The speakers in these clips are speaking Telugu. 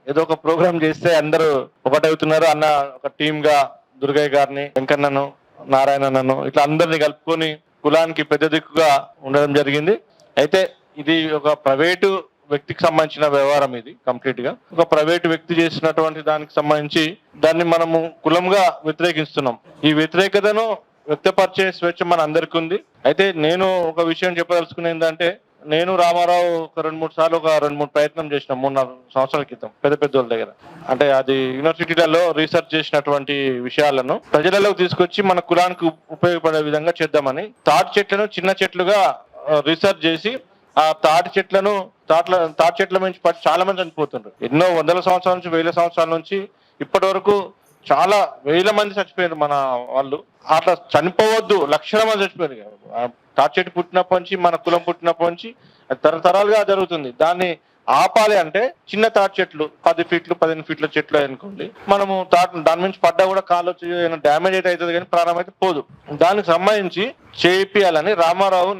ఏదో ఒక ప్రోగ్రామ్ చేస్తే అందరూ ఒకటవుతున్నారు అన్న ఒక టీమ్ గా దుర్గయ్య గారిని, వెంకన్నను, నారాయణను ఇట్లా అందరినీ కలుపుకొని కులానికి పెద్ద దిక్కుగా ఉండడం జరిగింది. అయితే ఇది ఒక ప్రైవేటు వ్యక్తికి సంబంధించిన వ్యవహారం. ఇది కంప్లీట్ గా ఒక ప్రైవేటు వ్యక్తి చేసినటువంటి దానికి సంబంధించి దాన్ని మనము కులంగా వ్యతిరేకిస్తున్నాం. ఈ వ్యతిరేకతను వ్యక్తపరిచే స్వేచ్ఛ మన అందరికీ ఉంది. అయితే నేను ఒక విషయం చెప్పదలుచుకునేది ఏంటంటే, నేను రామారావు ఒక 2-3 ప్రయత్నం చేసిన 3-4 సంవత్సరాల క్రితం పెద్ద వాళ్ళ దగ్గర. అంటే అది యూనివర్సిటీలలో రీసెర్చ్ చేసినటువంటి విషయాలను ప్రజలలోకి తీసుకొచ్చి మన కులానికి ఉపయోగపడే విధంగా చేద్దామని తాటి చెట్లను చిన్న చెట్లుగా రీసెర్చ్ చేసి ఆ తాటి చెట్ల నుంచి చాలా మంది చనిపోతుండ్రు. ఎన్నో వందల సంవత్సరాల నుంచి, వేల సంవత్సరాల నుంచి ఇప్పటి వరకు చాలా వేల మంది చచ్చిపోయారు మన వాళ్ళు. అట్లా చనిపోవద్దు, లక్షల మంది చచ్చిపోయారు. తాటి చెట్టు పుట్టినప్పటి నుంచి, మన కులం పుట్టినప్పటి నుంచి తరతరాలుగా జరుగుతుంది. దాన్ని ఆపాలి అంటే చిన్న తాటి చెట్లు 10 ఫీట్లు 15 ఫీట్ల చెట్లు అనుకోండి, మనము దాని నుంచి పడ్డా కూడా కాలు డ్యామేజ్ అయితే అవుతుంది కానీ ప్రాణం అయితే పోదు. దానికి సంబంధించి చేపియాలని రామారావు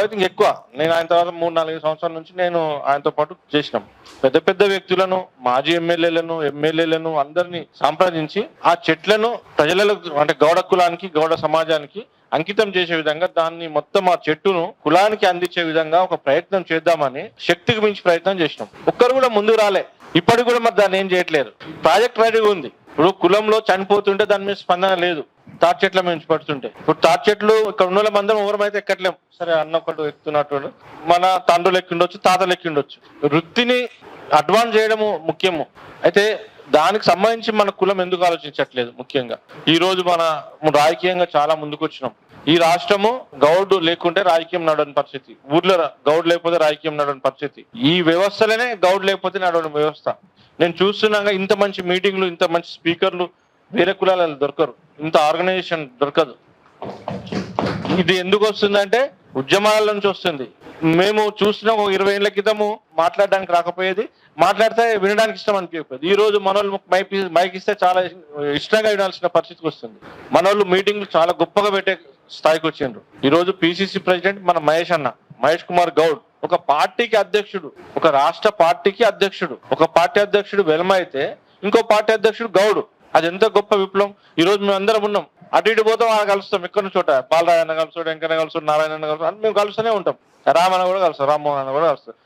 అయితే ఇంకెక్కువ నేను ఆయన తర్వాత 3-4 సంవత్సరాల నుంచి నేను ఆయనతో పాటు చేసినాం. పెద్ద వ్యక్తులను, మాజీ ఎమ్మెల్యేలను అందరినీ సంప్రదించి ఆ చెట్లను ప్రజలకు అంటే గౌడ కులానికి, గౌడ సమాజానికి అంకితం చేసే విధంగా దాన్ని మొత్తం ఆ చెట్టును కులానికి అందించే విధంగా ఒక ప్రయత్నం చేద్దామని శక్తికి మించి ప్రయత్నం చేసినాం. ఒక్కరు కూడా ముందుకు రాలే. ఇప్పటికి కూడా మరి దాన్ని ఏం చేయట్లేదు. ప్రాజెక్ట్ రెడీగా ఉంది. ఇప్పుడు కులంలో చనిపోతుంటే దాని మీద స్పందన లేదు. తాటి చెట్ల మీద పడుతుంటే ఇప్పుడు తాటి చెట్లు ఇక్కడ ఉన్న మందరం ఎవరమైతే ఎక్కట్లేం. సరే అన్న ఒకటి ఎక్కుతున్నట్టు మన తండ్రులు ఎక్కిండొచ్చు, తాతలు ఎక్కిండొచ్చు. వృత్తిని అడ్వాన్స్ చేయడము ముఖ్యము. అయితే దానికి సంబంధించి మన కులం ఎందుకు ఆలోచించట్లేదు? ముఖ్యంగా ఈ రోజు మన రాజకీయంగా చాలా ముందుకు వచ్చినాం. ఈ రాష్ట్రము గౌడ్ లేకుంటే రాజకీయం నడవని పరిస్థితి, ఊర్లో గౌడ్ లేకపోతే రాజకీయం నడవని పరిస్థితి, ఈ వ్యవస్థలోనే గౌడ్ లేకపోతే నడవని వ్యవస్థ. నేను చూస్తున్నాగా ఇంత మంచి మీటింగ్లు, ఇంత మంచి స్పీకర్లు వేరే కులాలలో దొరకరు, ఇంత ఆర్గనైజేషన్ దొరకదు. ఇది ఎందుకు వస్తుందంటే ఉద్యమాల నుంచి వస్తుంది. మేము చూసిన 20 ఏళ్ల క్రితము మాట్లాడడానికి రాకపోయేది, మాట్లాడితే వినడానికి ఇష్టం అనిపించకపోయేది. ఈ రోజు మనోళ్ళు మైక్ ఇస్తే చాలా ఇష్టంగా వినాల్సిన పరిస్థితికి వస్తుంది. మనోళ్ళు మీటింగ్లు చాలా గొప్పగా పెట్టే స్థాయికి వచ్చిండ్రు. ఈ రోజు పిసిసి ప్రెసిడెంట్ మన మహేష్ కుమార్ గౌడ్ ఒక పార్టీకి అధ్యక్షుడు, ఒక రాష్ట్ర పార్టీకి అధ్యక్షుడు. ఒక పార్టీ అధ్యక్షుడు వెల్మ అయితే ఇంకో పార్టీ అధ్యక్షుడు గౌడు. అది ఎంత గొప్ప విప్లవం. ఈ రోజు మేము అందరం ఉన్నాం, అటు ఇటు పోతాం, అలా కలుస్తాం. ఎక్కడి చోట బాలరాజన్న కలుస్తాడు, వెంకన్న కలుస్తాడు, నారాయణ కలుస్తాడు, మేము కలుస్తూనే ఉంటాం. రామన్న కూడా కలుస్తాం, రామ్మోహన్ అన్న కూడా కలుస్తాడు.